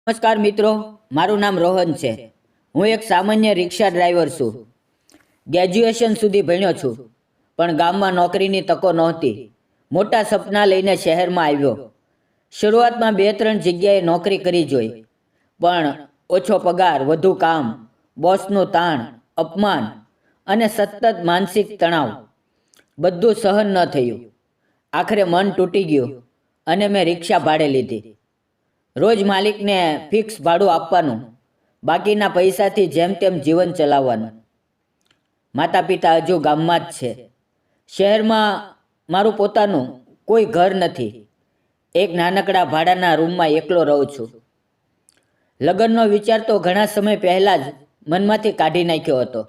નમસ્કાર મિત્રો, મારું નામ રોહન છે. હું એક સામાન્ય રિક્ષા ડ્રાઈવર છું. ગ્રેજ્યુએશન સુધી ભણ્યો છું, પણ ગામમાં નોકરીની તકો નહોતી. મોટા સપના લઈને શહેરમાં આવ્યો. શરૂઆતમાં 2-3 જગ્યાએ નોકરી કરી જોઈ, પણ ઓછો પગાર, વધુ કામ, બોસનું તાણ, અપમાન અને સતત માનસિક તણાવ, બધું સહન ન થયું. આખરે મન તૂટી ગયું અને મેં રિક્ષા ભાડે લીધી. રોજ માલિકને ફિક્સ ભાડું આપવાનું, બાકીના પૈસાથી જેમ તેમ જીવન ચલાવવાનું. માતા પિતા હજુ ગામમાં જ છે. શહેરમાં મારું પોતાનું કોઈ ઘર નથી. એક નાનકડા ભાડાના રૂમમાં એકલો રહું છું. લગ્નનો વિચાર તો ઘણા સમય પહેલાં જ મનમાંથી કાઢી નાખ્યો હતો.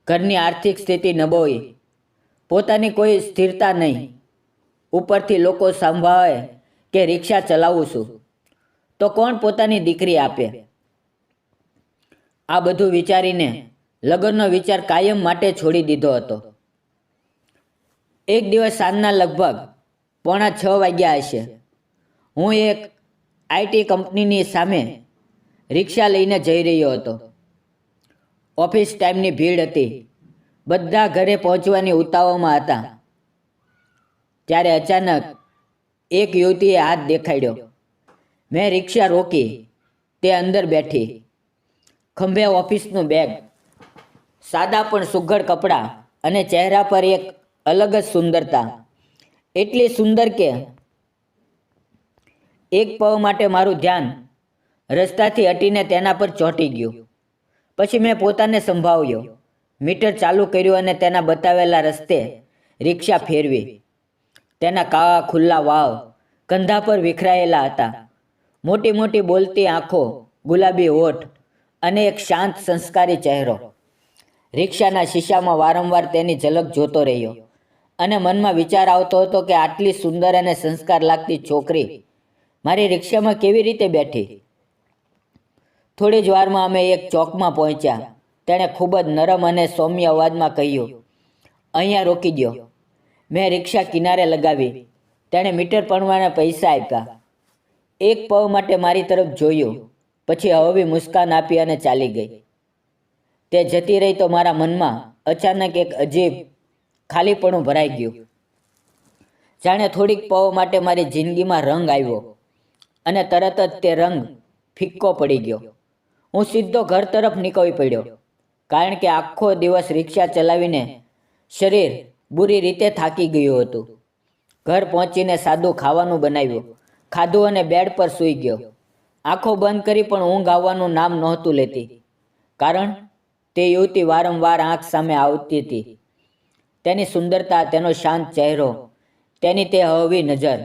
ઘરની આર્થિક સ્થિતિ નબળી, પોતાની કોઈ સ્થિરતા નહીં, ઉપરથી લોકો સંભાળે કે રિક્ષા ચલાવું છું તો કોણ પોતાની દીકરી આપે. આ બધું વિચારીને લગ્નનો વિચાર કાયમ માટે છોડી દીધો હતો. એક દિવસ સાંજના લગભગ 5:45 વાગ્યા હશે. હું એક આઈટી કંપનીની સામે રિક્ષા લઈને જઈ રહ્યો હતો. ઓફિસ ટાઈમની ભીડ હતી. બધા ઘરે પહોંચવાની ઉતાવળમાં હતા. ત્યારે અચાનક એક યુવતીએ હાથ દેખાડ્યો. મેં રિક્ષા રોકી. તે અંદર બેઠી. ખંભે ઓફિસનું બેગ, સાદા પણ સુઘડ કપડાં અને ચહેરા પર એક અલગ જ સુંદરતા. એટલી સુંદર કે એક પળ માટે મારું ધ્યાન રસ્તાથી હટીને તેના પર ચોંટી ગયું. પછી મેં પોતાને સંભાળ્યો, મીટર ચાલુ કર્યું અને તેના બતાવેલા રસ્તે રિક્ષા ફેરવી. તેના કાળા ખુલ્લા વાળ કંધા પર વિખરાયેલા હતા. મોટી મોટી બોલતી આંખો, ગુલાબી હોઠ અને એક શાંત સંસ્કારી ચહેરો. રિક્ષાના શીશામાં વારંવાર તેની ઝલક જોતો રહ્યો અને મનમાં વિચાર આવતો હતો કે આટલી સુંદર અને સંસ્કાર લાગતી છોકરી મારી રિક્ષામાં કેવી રીતે બેઠી. થોડી જ વારમાં અમે એક ચોકમાં પહોંચ્યા. તેણે ખૂબ જ નરમ અને સૌમ્ય અવાજમાં કહ્યું, અહીંયા રોકી દો. મેં રિક્ષા કિનારે લગાવી. તેણે મીટર પડવાના પૈસા આપ્યા. એક પળ માટે મારી તરફ જોયું, પછી હળવી મુસ્કાન આપી અને ચાલી ગઈ. તે જતી રહી તો મારા મનમાં અચાનક એક અજીબ ખાલીપણું ભરાઈ ગયું. જાણે થોડીક પળ માટે મારી જિંદગીમાં રંગ આવ્યો અને તરત જ તે રંગ ફિક્કો પડી ગયો. હું સીધો ઘર તરફ નીકળી પડ્યો, કારણ કે આખો દિવસ રિક્ષા ચલાવીને શરીર બુરી રીતે થાકી ગયું હતું. ઘર પહોંચીને સાદું ખાવાનું બનાવ્યું, ખાધું અને બેડ પર સૂઈ ગયો. આંખો બંધ કરી પણ ઊંઘ આવવાનું નામ નહોતું લેતી, કારણ તે યુવતી વારંવાર આંખ સામે આવતી હતી. તેની સુંદરતા, તેનો શાંત ચહેરો, તેની તે હળવી નજર.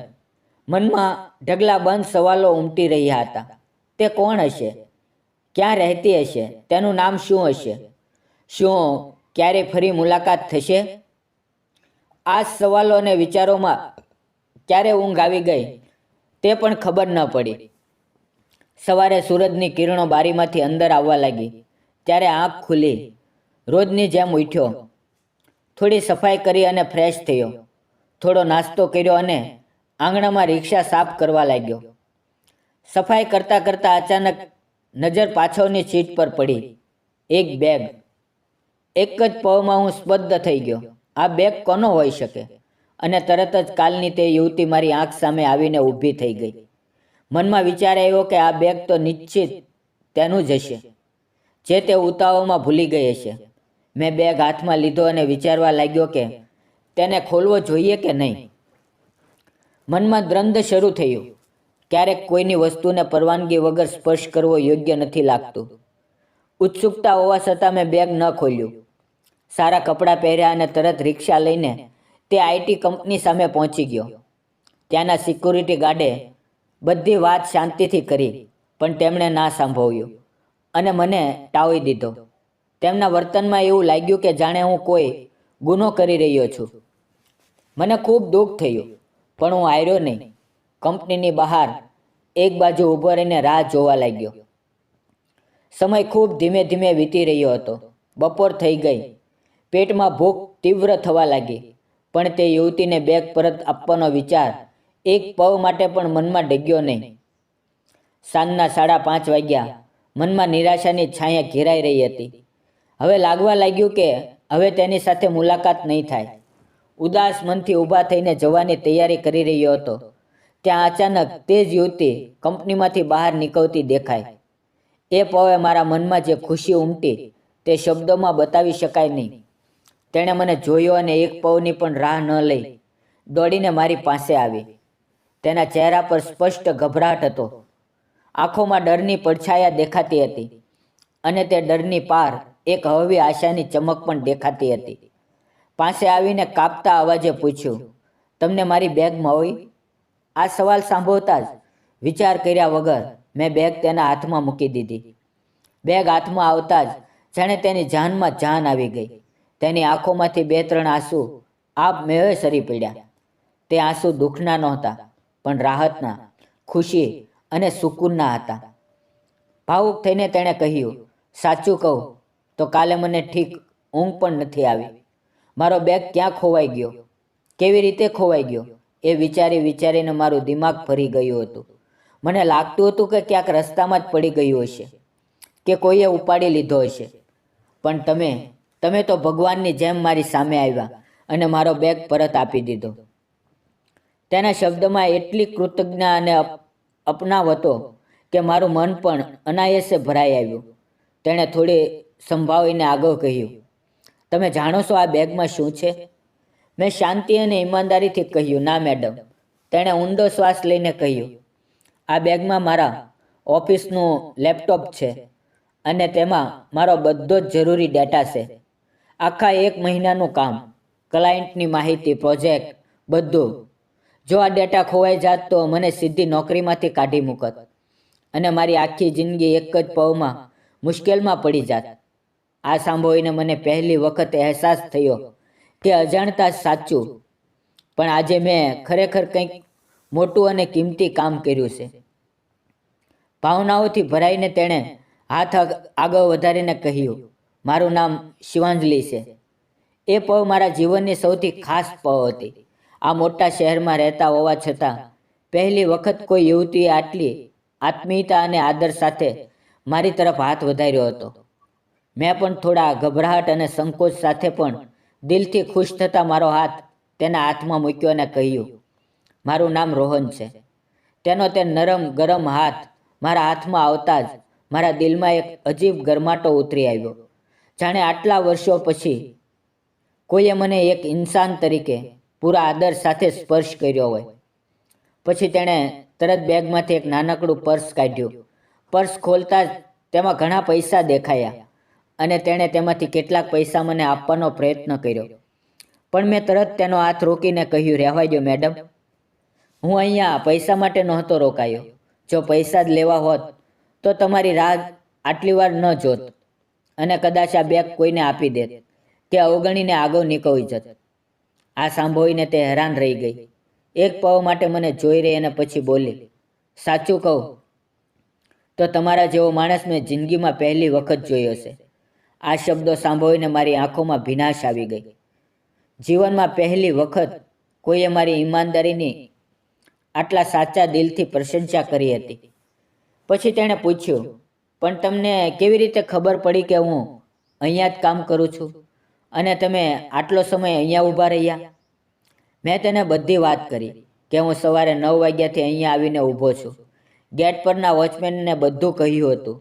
મનમાં ઢગલાબંધ સવાલો ઉમટી રહ્યા હતા. તે કોણ હશે? ક્યાં રહેતી હશે? તેનું નામ શું હશે? શું ક્યારે ફરી મુલાકાત થશે? આ સવાલો અને વિચારોમાં ક્યારે ઊંઘ આવી ગઈ તે પણ ખબર ન પડી. સવારે સૂરજની કિરણો બારીમાંથી અંદર આવવા લાગી. ત્યારે આંખ ખુલી. રોજની જેમ ઉઠ્યો. થોડી સફાઈ કરી અને ફ્રેશ થયો. થોડો નાસ્તો કર્યો અને આંગણામાં રિક્ષા સાફ કરવા લાગ્યો. સફાઈ કરતાં કરતાં અચાનક નજર પાછળની સીટ પર પડી. એક બેગ. એક જ પળમાં હું સ્તબ્ધ થઈ ગયો. આ બેગ કોનો હોઈ શકે? અને તરત જ કાલની તે યુવતી મારી આંખ સામે આવીને ઊભી થઈ ગઈ. મનમાં વિચાર આવ્યો કે આ બેગ તો નિશ્ચિત તેનું જ હશે, જે તે ઉતાવળમાં ભૂલી ગઈ હશે. મેં બેગ હાથમાં લીધો અને વિચારવા લાગ્યો કે તેને ખોલવો જોઈએ કે નહીં. મનમાં દ્વંદ્વ શરૂ થયું. ક્યારેક કોઈની વસ્તુને પરવાનગી વગર સ્પર્શ કરવો યોગ્ય નથી લાગતું. ઉત્સુકતા હોવા છતાં મેં બેગ ન ખોલ્યું. સારા કપડાં પહેર્યા અને તરત રિક્ષા લઈને તે આઈટી કંપની સામે પહોંચી ગયો. ત્યાંના સિક્યુરિટી ગાર્ડે બધી વાત શાંતિથી કરી, પણ તેમણે ના સાંભળ્યું અને મને ટાળી દીધો. તેમના વર્તનમાં એવું લાગ્યું કે જાણે હું કોઈ ગુનો કરી રહ્યો છું. મને ખૂબ દુઃખ થયું, પણ હું હાર્યો નહીં. કંપનીની બહાર એક બાજુ ઊભો રહીને રાહ જોવા લાગ્યો. સમય ખૂબ ધીમે ધીમે વીતી રહ્યો હતો. બપોર થઈ ગઈ. પેટમાં ભૂખ તીવ્ર થવા લાગી, પણ તે યુવતીને બેગ પરત આપવાનો વિચાર એક પળ માટે પણ મનમાં ડગ્યો નહીં. સાંજના 5:30 વાગ્યા. મનમાં નિરાશાની છાયા ઘેરાઈ રહી હતી. હવે લાગવા લાગ્યું કે હવે તેની સાથે મુલાકાત નહીં થાય. ઉદાસ મનથી ઊભા થઈને જવાની તૈયારી કરી રહ્યો હતો. ત્યાં અચાનક તે જ યુવતી કંપનીમાંથી બહાર નીકળતી દેખાય. એ પવે મારા મનમાં જે ખુશી ઉમટી તે શબ્દોમાં બતાવી શકાય નહીં. તેણે મને જોયો અને એક પવની પણ રાહ ન લઈ દોડીને મારી પાસે આવી. તેના ચહેરા પર સ્પષ્ટ ગભરાટ હતો. આંખોમાં ડરની પડછાયા દેખાતી હતી અને તે ડરની પાર એક હળવી આશાની ચમક પણ દેખાતી હતી. પાસે આવીને કાપતા અવાજે પૂછ્યું, તમને મારી બેગ મળી? આ સવાલ સાંભળતા જ વિચાર કર્યા વગર મેં બેગ તેના હાથમાં મૂકી દીધી. બેગ હાથમાં આવતા જ જાણે તેની જાનમાં જાન આવી ગઈ. તેની આંખોમાંથી 2-3 આંસુ આપમેળે સરી પડ્યા. તે આંસુ દુઃખના નહોતા, પણ રાહતના, ખુશી અને સુકૂનના હતા. ભાવુક થઈને તેણે કહ્યું, સાચું કહું તો કાલે મને ઠીક ઊંઘ પણ નથી આવી. મારો બેગ ક્યાં ખોવાઈ ગયો, કેવી રીતે ખોવાઈ ગયો એ વિચારીને મારું દિમાગ ભરી ગયું હતું. મને લાગતું હતું કે ક્યાંક રસ્તામાં જ પડી ગયું હશે કે કોઈએ ઉપાડી લીધો હશે. પણ તમે તો ભગવાનની જેમ મારી સામે આવ્યા અને મારો બેગ પરત આપી દીધો. તેના શબ્દમાં એટલી કૃતજ્ઞતા અને અપનાવ હતો કે મારું મન પણ અનાયાસે ભરાઈ આવ્યું. તેણે થોડી સંભાળીને આગળ કહ્યું, તમે જાણો છો આ બેગમાં શું છે? મેં શાંતિ અને ઈમાનદારીથી કહ્યું, ના મેડમ. તેણે ઊંડો શ્વાસ લઈને કહ્યું, આ બેગમાં મારા ઓફિસનું લેપટોપ છે અને તેમાં મારો બધો જ જરૂરી ડેટા છે. આખા 1 મહિનાનું કામ, ક્લાયન્ટની માહિતી, પ્રોજેક્ટ, બધું. જો આ ડેટા ખોવાઈ જાત તો મને સીધી નોકરીમાંથી કાઢી મૂકત અને મારી આખી જિંદગી એક જ પળમાં મુશ્કેલમાં પડી જાત. આ સાંભળીને મને પહેલી વખત અહેસાસ થયો કે અજાણતા સાચું, પણ આજે મેં ખરેખર કંઈક મોટું અને કિંમતી કામ કર્યું છે. ભાવનાઓથી ભરાઈને તેણે હાથ આગળ વધારીને કહ્યું, મારું નામ શિવાંજલિ છે. એ પળ મારા જીવનની સૌથી ખાસ પળ હતી. આ મોટા શહેરમાં રહેતા હોવા છતાં પહેલી વખત કોઈ યુવતીએ આટલી આત્મીયતા અને આદર સાથે મારી તરફ હાથ વધાર્યો હતો. મેં પણ થોડા ગભરાટ અને સંકોચ સાથે પણ દિલથી ખુશ થતા મારો હાથ તેના હાથમાં મૂક્યો અને કહ્યું, મારું નામ રોહન છે. તેનો તે નરમ ગરમ હાથ મારા હાથમાં આવતા જ મારા દિલમાં એક અજીબ ગરમાટો ઉતરી આવ્યો. જાણે આટલા વર્ષો પછી કોઈએ મને એક ઇન્સાન તરીકે પૂરા આદર સાથે સ્પર્શ કર્યો હોય. પછી તેણે તરત બેગમાંથી એક નાનકડું પર્સ કાઢ્યું. પર્સ ખોલતા જ તેમાં ઘણા પૈસા દેખાયા અને તેણે તેમાંથી કેટલાક પૈસા મને આપવાનો પ્રયત્ન કર્યો. પણ મેં તરત તેનો હાથ રોકીને કહ્યું, રહેવા દો મેડમ. હું અહીંયા પૈસા માટે નહોતો રોકાયો. જો પૈસા જ લેવા હોત તો તમારી રાહ આટલી વાર ન જોત અને કદાચ આ બેગ કોઈને આપી દેત કે અવગણીને આગળ નીકળી જત. આ સાંભળીને તે હેરાન રહી ગઈ. એક પળ માટે મને જોઈ રહી અને પછી બોલી, સાચું કહું તો તમારા જેવો માણસ મેં જિંદગીમાં પહેલી વખત જોયો છે. આ શબ્દો સાંભળીને મારી આંખોમાં ભીનાશ આવી ગઈ. જીવનમાં પહેલી વખત કોઈએ મારી ઈમાનદારીની આટલા સાચા દિલથી પ્રશંસા કરી હતી. પછી તેણે પૂછ્યું, પણ તમને કેવી રીતે ખબર પડી કે હું અહીંયા જ કામ કરું છું અને તમે આટલો સમય અહીંયા ઊભા રહ્યા? મેં તેને બધી વાત કરી કે હું સવારે 9 વાગ્યાથી અહીંયા આવીને ઊભો છું. ગેટ પરના વોચમેનને બધું કહ્યું હતું,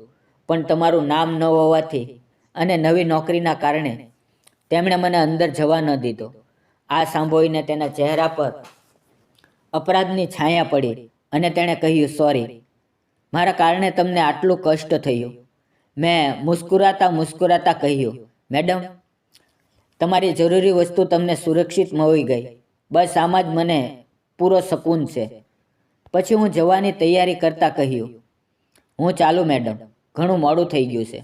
પણ તમારું નામ ન હોવાથી અને નવી નોકરીના કારણે તેમણે મને અંદર જવા ન દીધો. આ સાંભળીને તેના ચહેરા પર અપરાધની છાયા પડી અને તેણે કહ્યું, સોરી, મારા કારણે તમને આટલું કષ્ટ થયું. મેં મુસ્કુરાતા કહ્યું, મેડમ, તમારી જરૂરી વસ્તુ તમને સુરક્ષિત મળી ગઈ. બસ આમાં જ મને પૂરો શકૂન છે. પછી હું જવાની તૈયારી કરતાં કહ્યું, હું ચાલું મેડમ, ઘણું મોડું થઈ ગયું છે.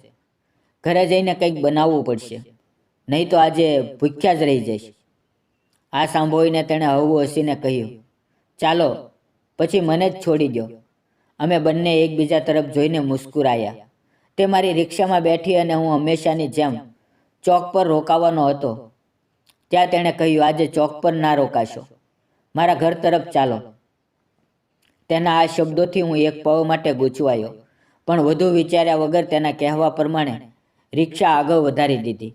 ઘરે જઈને કંઈક બનાવવું પડશે, નહીં તો આજે ભૂખ્યા જ રહી જઈશ. આ સાંભળીને તેણે હળવું હસીને કહ્યું, ચાલો પછી મને જ છોડી દો. અમે બંને એકબીજા તરફ જોઈને મુસ્કુરાયા. તે મારી રિક્ષામાં બેઠી અને હું હંમેશાની જેમ ચોક પર રોકાવાનો હતો. ત્યાં તેણે કહ્યું, આજે ચોક પર ના રોકાશો, મારા ઘર તરફ ચાલો. તેના આ શબ્દોથી હું એક પળ માટે ગૂંચવાયો, પણ વધુ વિચાર્યા વગર તેના કહેવા પ્રમાણે રિક્ષા આગળ વધારી દીધી.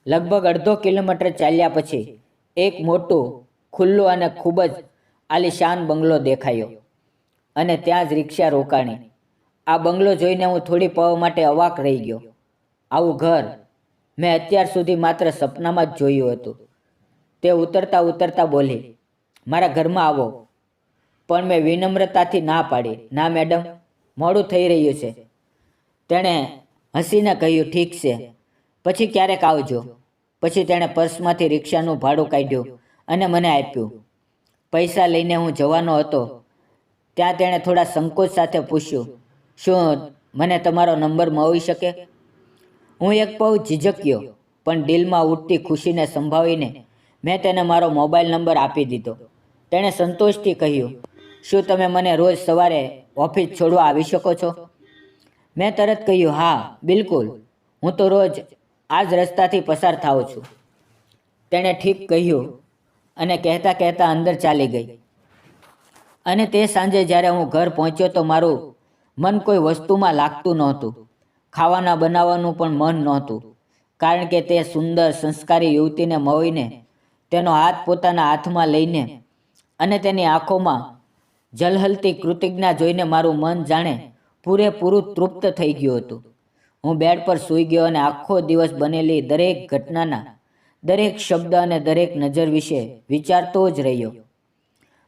લગભગ અડધો કિલોમીટર ચાલ્યા પછી એક મોટું, ખુલ્લું અને ખૂબ જ આલીશાન બંગલો દેખાયો અને ત્યાં જ રિક્ષા રોકાણી. આ બંગલો જોઈને હું થોડી પળ માટે અવાક રહી ગયો. આવું ઘર મેં અત્યાર સુધી માત્ર સપનામાં જ જોયું હતું. તે ઉતરતા ઉતરતા બોલી, મારા ઘરમાં આવો. પણ મેં વિનમ્રતાથી ના પાડી. ના મેડમ, મોડું થઈ રહ્યું છે. તેણે હસીને કહ્યું, ઠીક છે, પછી ક્યારેક આવજો. પછી તેણે પર્સમાંથી રિક્ષાનું ભાડું કાઢ્યું અને મને આપ્યું. પૈસા લઈને હું જવાનો હતો ત્યાં તેણે થોડા સંકોચ સાથે પૂછ્યું, શું મને તમારો નંબર મળી શકે? હું એક પળ ઝીઝક્યો, પણ દિલમાં ઉઠતી ખુશીને સંભાળીને મેં તેને મારો મોબાઈલ નંબર આપી દીધો. તેણે સંતોષથી કહ્યું, શું તમે મને રોજ સવારે ઓફિસ છોડવા આવી શકો છો? મેં તરત કહ્યું, હા બિલકુલ, હું તો રોજ આ જ રસ્તાથી પસાર થાઉં છું. તેણે ઠીક કહ્યું અને કહેતા કહેતા અંદર ચાલી ગઈ. અને તે સાંજે જ્યારે હું ઘર પહોંચ્યો તો મારું મન કોઈ વસ્તુમાં લાગતું નહોતું. ખાવાના બનાવવાનું પણ મન નહોતું, કારણ કે તે સુંદર સંસ્કારી યુવતીને મળીને, તેનો હાથ પોતાના હાથમાં લઈને અને તેની આંખોમાં જલહલતી કૃતજ્ઞા જોઈને મારું મન જાણે પૂરેપૂરું તૃપ્ત થઈ ગયું હતું. હું બેડ પર સૂઈ ગયો અને આખો દિવસ બનેલી દરેક ઘટનાના, દરેક શબ્દ અને દરેક નજર વિશે વિચારતો જ રહ્યો.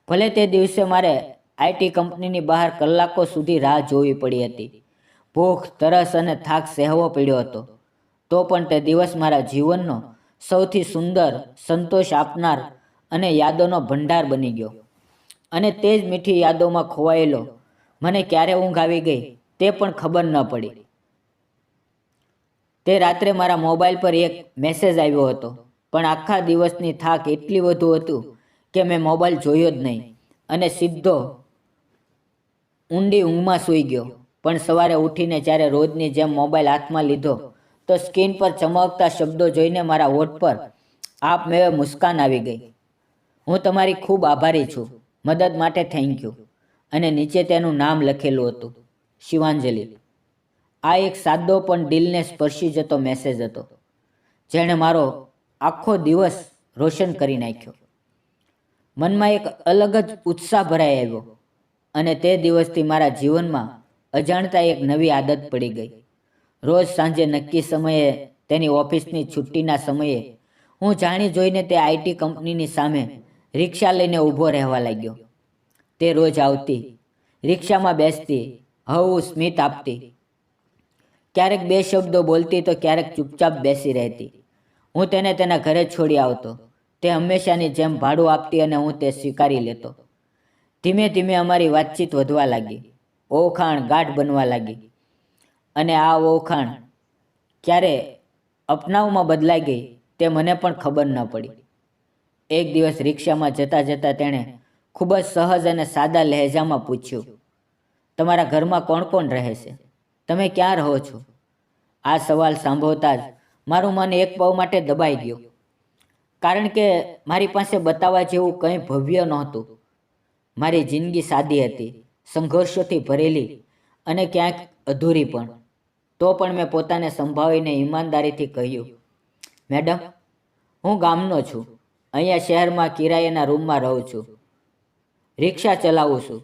ભલે તે દિવસે મારે આઈટી કંપનીની બહાર કલાકો સુધી રાહ જોવી પડી હતી. ભૂખ, તરસ અને થાક સહેવો પડ્યો હતો. તો પણ તે દિવસ મારા જીવનનો સૌથી સુંદર, સંતોષ આપનાર અને યાદોનો ભંડાર બની ગયો. અને તે જ મીઠી યાદોમાં ખોવાયેલો મને ક્યારે ઊંઘ આવી ગઈ તે પણ ખબર ન પડી. તે રાત્રે મારા મોબાઈલ પર એક મેસેજ આવ્યો હતો, પણ આખા દિવસની થાક એટલી વધુ હતું કે મેં મોબાઈલ જોયો જ નહીં અને સીધો ઊંડી ઊંઘમાં સૂઈ ગયો. પણ સવારે ઉઠીને જ્યારે રોજની જેમ મોબાઈલ હાથમાં લીધો તો સ્ક્રીન પર ચમકતા શબ્દો જોઈને મારા હોઠ પર આપમેળે મુસ્કાન આવી ગઈ. હું તમારી ખૂબ આભારી છું. મદદ માટે થેન્ક યુ. અને નીચે તેનું નામ લખેલું હતું, શિવાંજલિ. આ એક સાદો પણ દિલને સ્પર્શી જતો મેસેજ હતો, જેણે મારો આખો દિવસ રોશન કરી નાખ્યો. મનમાં એક અલગ જ ઉત્સાહ ભરાઈ આવ્યો અને તે દિવસથી મારા જીવનમાં અજાણતા એક નવી આદત પડી ગઈ. રોજ સાંજે નક્કી સમયે તેની ઓફિસની છુટ્ટીના સમયે હું જાણી જોઈને તે આઈટી કંપનીની સામે રિક્ષા લઈને ઊભો રહેવા લાગ્યો. તે રોજ આવતી, રિક્ષામાં બેસતી, હળવું સ્મિત આપતી. ક્યારેક બે શબ્દો બોલતી તો ક્યારેક ચૂપચાપ બેસી રહેતી. હું તેને તેના ઘરે છોડી આવતો. તે હંમેશાની જેમ ભાડું આપતી અને હું તે સ્વીકારી લેતો. ધીમે ધીમે અમારી વાતચીત વધવા લાગી. ઓળખાણ ગાઢ બનવા લાગી. અને આ ઓળખાણ ક્યારે અપનાવમાં બદલાઈ ગઈ તે મને પણ ખબર ન પડી. એક દિવસ રિક્ષામાં જતાં જતાં તેણે ખૂબ જ સહજ અને સાદા લહેજામાં પૂછ્યું, તમારા ઘરમાં કોણ કોણ રહે છે? તમે ક્યાં રહો છો? આ સવાલ સાંભળતા જ મારું મન એક પળ માટે દબાઈ ગયું, કારણ કે મારી પાસે બતાવવા જેવું કંઈ ભવ્ય નહોતું. મારી જિંદગી સાદી હતી, સંઘર્ષોથી ભરેલી અને ક્યાંક અધૂરી પણ. તો પણ મેં પોતાને સંભાળીને ઈમાનદારીથી કહ્યું, મેડમ, હું ગામનો છું. અહીંયા શહેરમાં કિરાયાના રૂમમાં રહું છું. રિક્ષા ચલાવું છું.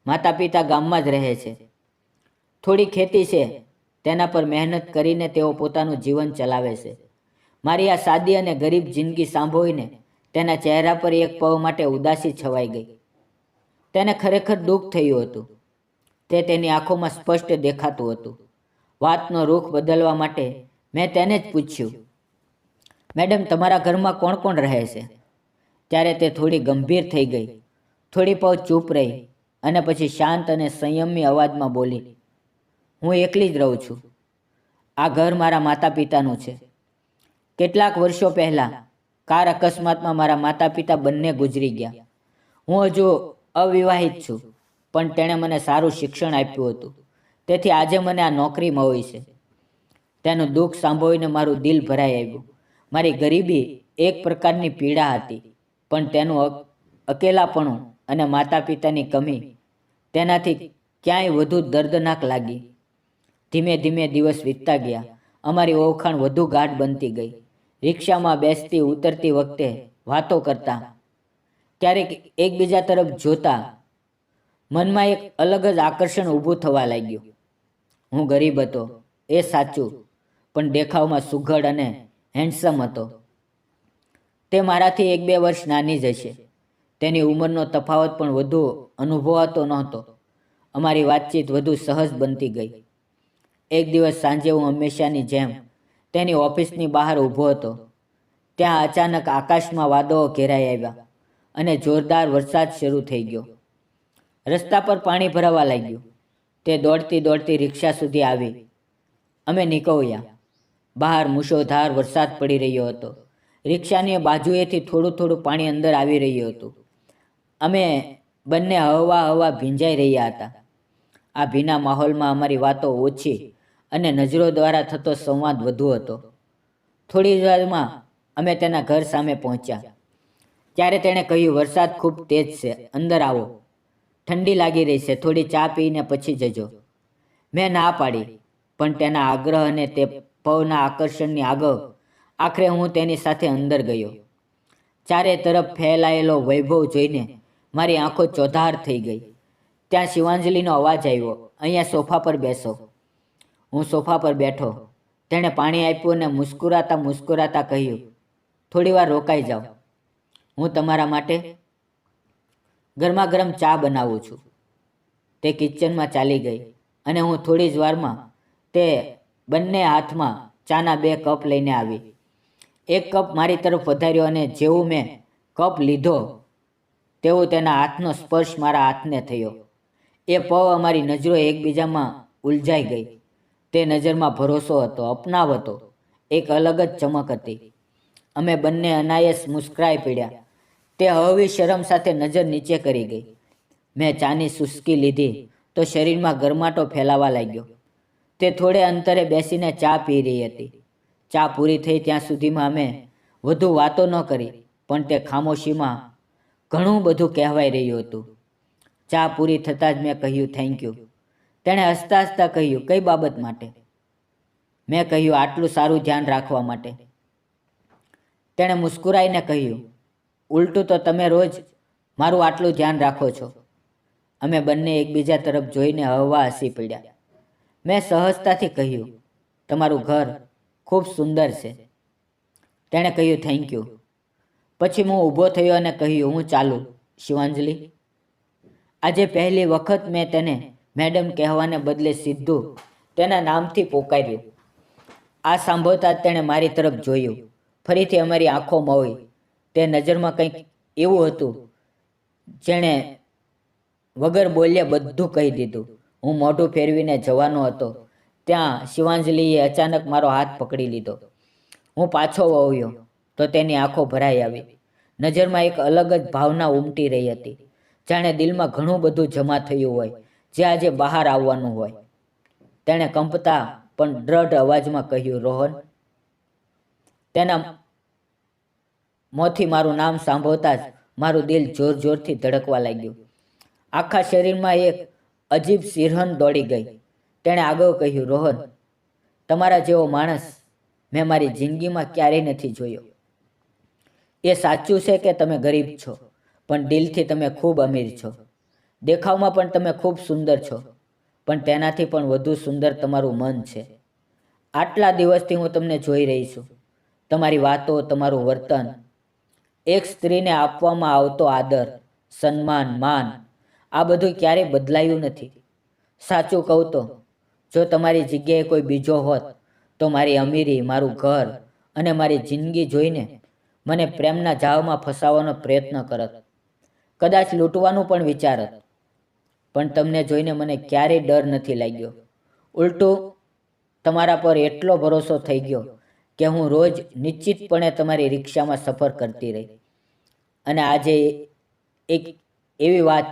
માતા પિતા ગામમાં જ રહે છે. થોડી ખેતી છે, તેના પર મહેનત કરીને તેઓ પોતાનું જીવન ચલાવે છે. મારી આ સાદી અને ગરીબ જિંદગી સાંભળીને તેના ચહેરા પર એક પળ માટે ઉદાસી છવાઈ ગઈ. તેને ખરેખર દુઃખ થયું હતું. તે તેની આંખોમાં સ્પષ્ટ દેખાતું હતું. વાતનો રૂખ બદલવા માટે મેં તેને જ પૂછ્યું, મેડમ, તમારા ઘરમાં કોણ કોણ રહે છે? ત્યારે તે થોડી ગંભીર થઈ ગઈ. થોડી પળ ચૂપ રહી અને પછી શાંત અને સંયમી અવાજમાં બોલી, હું એકલી જ રહું છું. આ ઘર મારા માતા પિતાનું છે. કેટલાક વર્ષો પહેલાં કાર અકસ્માતમાં મારા માતા પિતા બંને ગુજરી ગયા. હું હજુ અવિવાહિત છું, પણ તેણે મને સારું શિક્ષણ આપ્યું હતું, તેથી આજે મને આ નોકરી મળી છે. તેનું દુઃખ સાંભળીને મારું દિલ ભરાઈ આવ્યું. મારી ગરીબી એક પ્રકારની પીડા હતી, પણ તેનું અકેલાપણું અને માતા પિતાની કમી તેનાથી ક્યાંય વધુ દર્દનાક લાગી. ધીમે ધીમે દિવસ વીતતા ગયા. અમારી ઓળખાણ વધુ ગાઢ બનતી ગઈ. રિક્ષામાં બેસતી ઉતરતી વખતે વાતો કરતા, ક્યારેક એકબીજા તરફ જોતા. મનમાં એક અલગ જ આકર્ષણ ઊભું થવા લાગ્યું. હું ગરીબ હતો, એ સાચું, પણ દેખાવમાં સુઘડ અને હેન્ડસમ હતો. તે મારાથી 1-2 વર્ષ નાની જ હશે. તેની ઉંમરનો તફાવત પણ વધુ અનુભવાતો નહોતો. અમારી વાતચીત વધુ સહજ બનતી ગઈ. એક દિવસ સાંજે હું હંમેશાની જેમ તેની ઓફિસની બહાર ઊભો હતો. ત્યાં અચાનક આકાશમાં વાદળો ઘેરાઈ આવ્યા અને જોરદાર વરસાદ શરૂ થઈ ગયો. રસ્તા પર પાણી ભરાવા લાગ્યું. તે દોડતી દોડતી રિક્ષા સુધી આવી. અમે નીકળ્યા. બહાર મૂશળધાર વરસાદ પડી રહ્યો હતો. રિક્ષાની બાજુએથી થોડું થોડું પાણી અંદર આવી રહ્યું હતું. અમે બંને હવા ભીંજાઈ રહ્યા હતા. આ ભીના માહોલમાં અમારી વાતો ઓછી અને નજરો દ્વારા થતો સંવાદ વધુ હતો. થોડી વારમાં અમે તેના ઘર સામે પહોંચ્યા. ત્યારે તેણે કહ્યું, વરસાદ ખૂબ તેજ છે, અંદર આવો. ઠંડી લાગી રહી છે, થોડી ચા પીને પછી જજો. મેં ના પાડી, પણ તેના આગ્રહ અને તે પવના આકર્ષણની આગળ આખરે હું તેની સાથે અંદર ગયો. ચારે તરફ ફેલાયેલો વૈભવ જોઈને મારી આંખો ચોધાર થઈ ગઈ. ત્યાં શિવાંજલિનો અવાજ આવ્યો, અહીંયા સોફા પર બેસો. હું સોફા પર બેઠો. તેણે પાણી આપ્યું અને મુસ્કુરાતા મુસ્કુરાતા કહ્યું, થોડી વાર રોકાઈ જાઓ. હું તમારા માટે ગરમા ગરમ ચા બનાવું છું. તે કિચનમાં ચાલી ગઈ અને હું થોડી જ વારમાં તે બંને હાથમાં ચાના 2 કપ લઈને આવી. એક કપ મારી તરફ વધાર્યો અને જેવું મેં કપ લીધો તેવું તેના હાથનો સ્પર્શ મારા હાથને થયો. એ પળ અમારી નજરો એકબીજામાં ઉલઝાઈ ગઈ. તે નજરમાં ભરોસો હતો, અપનાવ હતો, એક અલગ જ ચમક હતી. અમે બંને અનાયાસ મુસ્કરાઈ પડ્યા. તે હળવી શરમ સાથે નજર નીચે કરી ગઈ. મેં ચાની ચૂસકી લીધી તો શરીરમાં ગરમાટો ફેલાવા લાગ્યો. તે થોડે અંતરે બેસીને ચા પી રહી હતી. ચા પૂરી થઈ ત્યાં સુધીમાં અમે વધુ વાતો ન કરી, પણ તે ખામોશીમાં ઘણું બધું કહેવાઈ રહ્યું હતું. ચા પૂરી થતાં જ મેં કહ્યું, થેન્ક યુ. તેણે હસતા હસતા કહ્યું, કઈ બાબત માટે? મેં કહ્યું, આટલું સારું ધ્યાન રાખવા માટે. તેણે મુસ્કુરાઈને કહ્યું, ઉલટું તો તમે રોજ મારું આટલું ધ્યાન રાખો છો. અમે બંને એકબીજા તરફ જોઈને હળવા હસી પડ્યા. મેં સહજતાથી કહ્યું, તમારું ઘર ખૂબ સુંદર છે. તેણે કહ્યું, થેન્ક યુ. પછી હું ઊભો થયો અને કહ્યું, હું ચાલું. શિવાંજલિ. આજે પહેલી વખત મેં તેને મેડમ કહેવાને બદલે સીધું તેના નામથી પોકાર્યું. આ સાંભળતા જ તેણે મારી તરફ જોયું. ફરીથી અમારી આંખો મળી. તે નજરમાં કંઈક એવું હતું જેણે વગર બોલ્યે બધું કહી દીધું. હું મોઢું ફેરવીને જવાનો હતો ત્યાં શિવાંજલિએ અચાનક મારો હાથ પકડી લીધો. હું પાછો વળ્યો તો તેની આંખો ભરાઈ આવી. નજરમાં એક અલગ જ ભાવના ઉમટી રહી હતી, જાણે દિલમાં ઘણું બધું જમા થયું હોય જે આજે બહાર આવવાનું હોય. તેણે કંપતા પણ દ્રઢ અવાજમાં કહ્યું, રોહન. તેના મોંથી મારું નામ સાંભળતા જ મારું દિલ જોર જોરથી ધડકવા લાગ્યું. આખા શરીરમાં એક અજીબ સિરહન દોડી ગઈ. તેણે આગળ કહ્યું, રોહન, તમારા જેવો માણસ મેં મારી જિંદગીમાં ક્યારેય નથી જોયો. એ સાચું છે કે તમે ગરીબ છો, પણ દિલથી તમે ખૂબ અમીર છો. દેખાવમાં પણ તમે ખૂબ સુંદર છો, પણ તેનાથી પણ વધુ સુંદર તમારું મન છે. આટલા દિવસથી હું તમને જોઈ રહી છું. તમારી વાતો, તમારું વર્તન, એક સ્ત્રીને આપવામાં આવતો આદર, સન્માન, માન, આ બધું ક્યારેય બદલાયું નથી. સાચું કહું તો જો તમારી જગ્યાએ કોઈ બીજો હોત તો મારી અમીરી, મારું ઘર અને મારી જિંદગી જોઈને મને પ્રેમના જાળમાં ફસાવવાનો પ્રયત્ન કરત, કદાચ લૂંટવાનું પણ વિચારત. પણ તમને જોઈને મને ક્યારેય ડર નથી લાગ્યો. ઉલટું તમારા પર એટલો ભરોસો થઈ ગયો કે હું રોજ નિશ્ચિતપણે તમારી રિક્ષામાં સફર કરતી રહી. અને આજે એક એવી વાત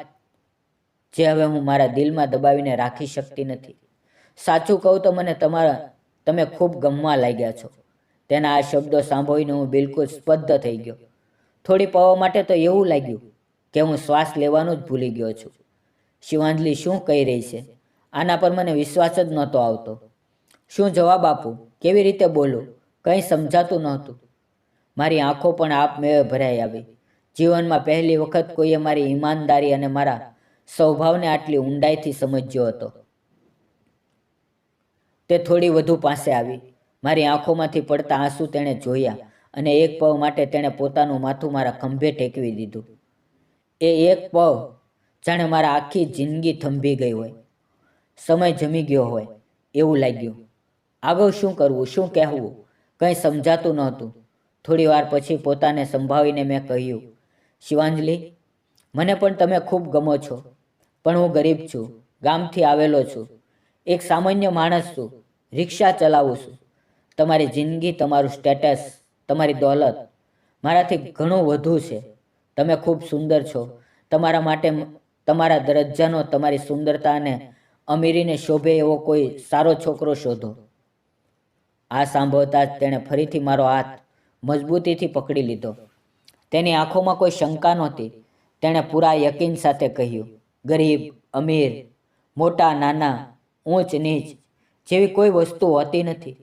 જે હવે હું મારા દિલમાં દબાવીને રાખી શકતી નથી. સાચું કહું તો મને તમે ખૂબ ગમવા લાગ્યા છો. તેના આ શબ્દો સાંભળીને હું બિલકુલ સ્તબ્ધ થઈ ગયો. થોડી પળો માટે તો એવું લાગ્યું કે હું શ્વાસ લેવાનું જ ભૂલી ગયો છું. શિવાંજલિ શું કહી રહી છે? આના પર મને વિશ્વાસ જ નહોતો આવતો. શું જવાબ આપું? કેવી રીતે બોલું? કંઈ સમજાતું નહોતું. મારી આંખો પણ આપમેળે ભરાઈ આવી. જીવનમાં પહેલી વખત કોઈએ મારી ઈમાનદારી અને મારા સ્વભાવને આટલી ઊંડાઈથી સમજ્યો હતો. તે થોડી વધુ પાસે આવી. મારી આંખોમાંથી પડતા આંસુ તેણે જોયા અને એક પળ માટે તેણે પોતાનું માથું મારા ખંભે ટેકવી દીધું. એ એક પળ જાણે મારા આખી જિંદગી થંભી ગઈ હોય, સમય જમી ગયો હોય એવું લાગ્યું. આગળ શું કરવું, શું કહેવું, કંઈ સમજાતું નહોતું. થોડી વાર પછી પોતાને સંભાળીને મેં કહ્યું, શિવાંજલિ, મને પણ તમે ખૂબ ગમો છો, પણ હું ગરીબ છું, ગામથી આવેલો છું, એક સામાન્ય માણસ છું, રિક્ષા ચલાવું છું. તમારી જિંદગી, તમારું સ્ટેટસ, તમારી દોલત મારાથી ઘણું વધુ છે. તમે ખૂબ સુંદર છો. તમારા માટે તમારા દરજ્જાનો, તમારી સુંદરતા અને અમીરીને શોભે એવો કોઈ સારો છોકરો શોધો. આ સાંભળતા જ તેણે ફરીથી મારો હાથ મજબૂતીથી પકડી લીધો. તેની આંખોમાં કોઈ શંકા નહોતી. તેણે પૂરા યકીન સાથે કહ્યું, ગરીબ, અમીર, મોટા નાના, ઊંચ નીચ જેવી કોઈ વસ્તુ હોતી નથી.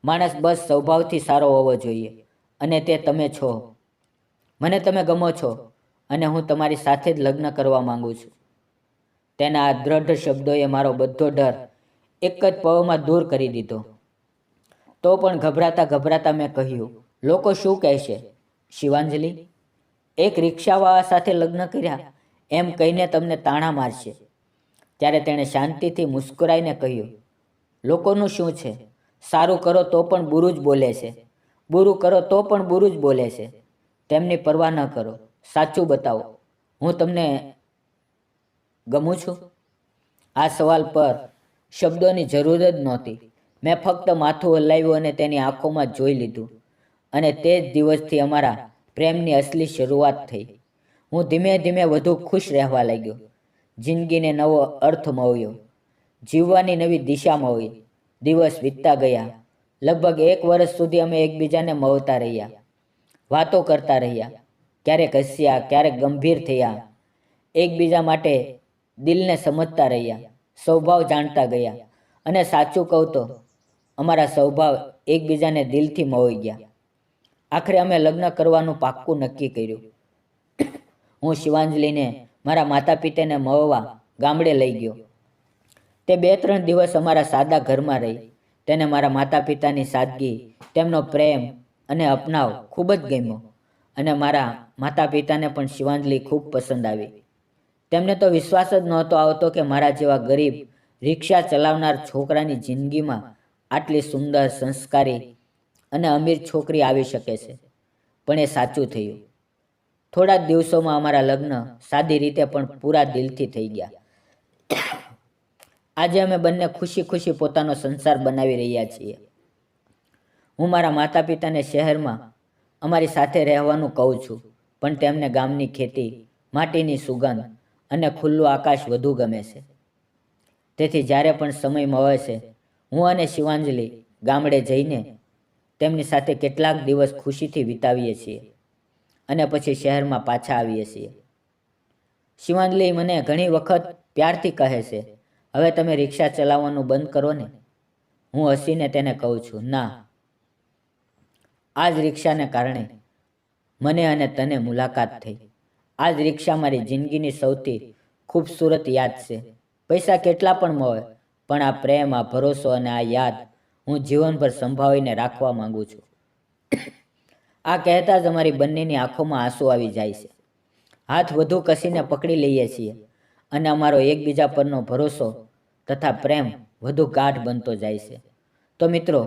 માણસ બસ સ્વભાવથી સારો હોવો જોઈએ, અને તે તમે છો. મને તમે ગમો છો અને હું તમારી સાથે જ લગ્ન કરવા માંગુ છું. તેના આ દ્રઢ શબ્દોએ મારો બધો ડર એક જ પળમાં દૂર કરી દીધો. તો પણ ગભરાતા ગભરાતા મેં કહ્યું, લોકો શું કહેશે? શિવાંજલિ, એક રિક્ષાવાળા સાથે લગ્ન કર્યા એમ કહીને તમને તાણા મારશે. ત્યારે તેણે શાંતિથી મુસ્કરાઈને કહ્યું, લોકોનું શું છે? સારું કરો તો પણ બુરું જ બોલે છે, બુરું કરો તો પણ બુરું જ બોલે છે. તેમની પરવા ન કરો, સાચું બતાવો, હું તમને ગમું છું? આ સવાલ પર શબ્દોની જરૂર જ નહોતી. મેં ફક્ત માથું હલાવ્યું અને તેની આંખોમાં જોઈ લીધું. અને તે જ દિવસથી અમારા પ્રેમની અસલી શરૂઆત થઈ. હું ધીમે ધીમે વધુ ખુશ રહેવા લાગ્યો. જિંદગીને નવો અર્થ મળ્યો, જીવવાની નવી દિશા મળી. દિવસ વીતતા ગયા. લગભગ 1 વર્ષ સુધી અમે એકબીજાને મળતા રહ્યા, વાતો કરતા રહ્યા, ક્યારેક હસ્યા, ક્યારેક ગંભીર થયા, એકબીજા માટે દિલને સમજતા રહ્યા, સ્વભાવ જાણતા ગયા. અને સાચું કહું તો અમારા સ્વભાવ એકબીજાને દિલથી મળી ગયા. આખરે અમે લગ્ન કરવાનું પાક્કું નક્કી કર્યું. હું શિવાંજલિને મારા માતા પિતાને મળવા ગામડે લઈ ગયો. તે 2-3 દિવસ અમારા સાદા ઘરમાં રહી. તેને મારા માતા પિતાની સાદગી, તેમનો પ્રેમ અને અપનાવ ખૂબ જ ગમ્યો. અને મારા માતા પિતાને પણ શિવાંજલિ ખૂબ પસંદ આવી. તેમને તો વિશ્વાસ જ નહોતો આવતો કે મારા જેવા ગરીબ રિક્ષા ચલાવનાર છોકરાની જિંદગીમાં આટલી સુંદર, સંસ્કારી અને અમીર છોકરી આવી શકે છે. પણ એ સાચું થયું. થોડા જ દિવસોમાં અમારા લગ્ન સાદી રીતે પણ પૂરા દિલથી થઈ ગયા. આજે અમે બંને ખુશી ખુશી પોતાનો સંસાર બનાવી રહ્યા છીએ. હું મારા માતા પિતાને શહેરમાં અમારી સાથે રહેવાનું કહું છું, પણ તેમને ગામની ખેતી, માટીની સુગંધ અને ખુલ્લું આકાશ વધુ ગમે છે. તેથી જ્યારે પણ સમય મળે છે, હું અને શિવાંજલિ ગામડે જઈને તેમની સાથે કેટલાક દિવસ ખુશીથી વિતાવીએ છીએ અને પછી શહેરમાં પાછા આવીએ છીએ. શિવાંજલિ મને ઘણી વખત પ્યારથી કહે છે, હવે તમે રિક્ષા ચલાવવાનું બંધ કરો ને. હું હસીને તેને કહું છું, ના, આ જ રિક્ષાને કારણે મને અને તને મુલાકાત થઈ. આ જ રિક્ષા મારી જિંદગીની સૌથી ખૂબસૂરત યાદ છે. પૈસા કેટલા પણ મળે, પણ આ પ્રેમ, આ ભરોસો અને આ યાદ હું જીવનભર સંભાળીને રાખવા માંગુ છું. આ કહેતા જ અમારી બંનેની આંખોમાં આંસુ આવી જાય છે. હાથ વધુ કસીને પકડી લઈએ છીએ અને અમારો એકબીજા પરનો ભરોસો તથા પ્રેમ વધુ ગાઢ બનતો જાય છે. તો મિત્રો,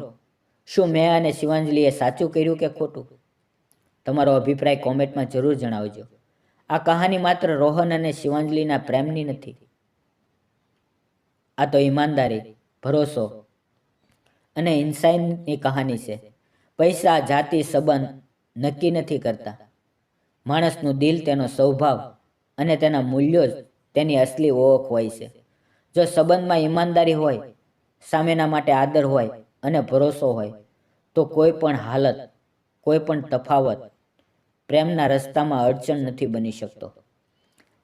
શું મેં અને શિવાંજલિએ સાચું કર્યું કે ખોટું? તમારો અભિપ્રાય કોમેન્ટમાં જરૂર જણાવજો. આ કહાની માત્ર રોહન અને શિવાંજલિના પ્રેમની નથી. આ તો ઈમાનદારી, ભરોસો અને ઇન્સાનની કહાની છે. પૈસા, જાતિ, સંબંધ નક્કી નથી કરતા. માણસનું દિલ, તેનો સ્વભાવ અને તેના મૂલ્યો જ તેની અસલી ઓળખ હોય છે. જો સંબંધમાં ઈમાનદારી હોય, સામેના માટે આદર હોય અને ભરોસો હોય, તો કોઈ પણ હાલત, કોઈ પણ તફાવત પ્રેમના રસ્તામાં અડચણ નથી બની શકતો.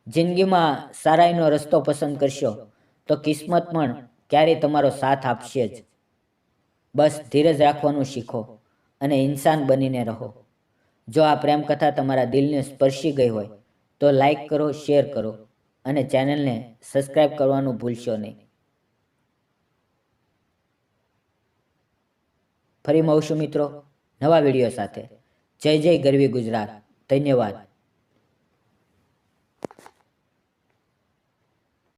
જિંદગીમાં સારાઈનો રસ્તો પસંદ કરશો તો કિસ્મત પણ ક્યારેય તમારો સાથ આપશે જ. બસ ધીરજ રાખવાનું શીખો અને ઇન્સાન બનીને રહો. જો આ પ્રેમ કથા તમારા દિલને સ્પર્શી ગઈ હોય તો લાઈક કરો, શેર કરો અને ચેનલને સબસ્ક્રાઈબ કરવાનું ભૂલશો નહીં. ફરી મળશું મિત્રો નવા વિડીયો સાથે. જય જય ગરવી ગુજરાત. ધન્યવાદ.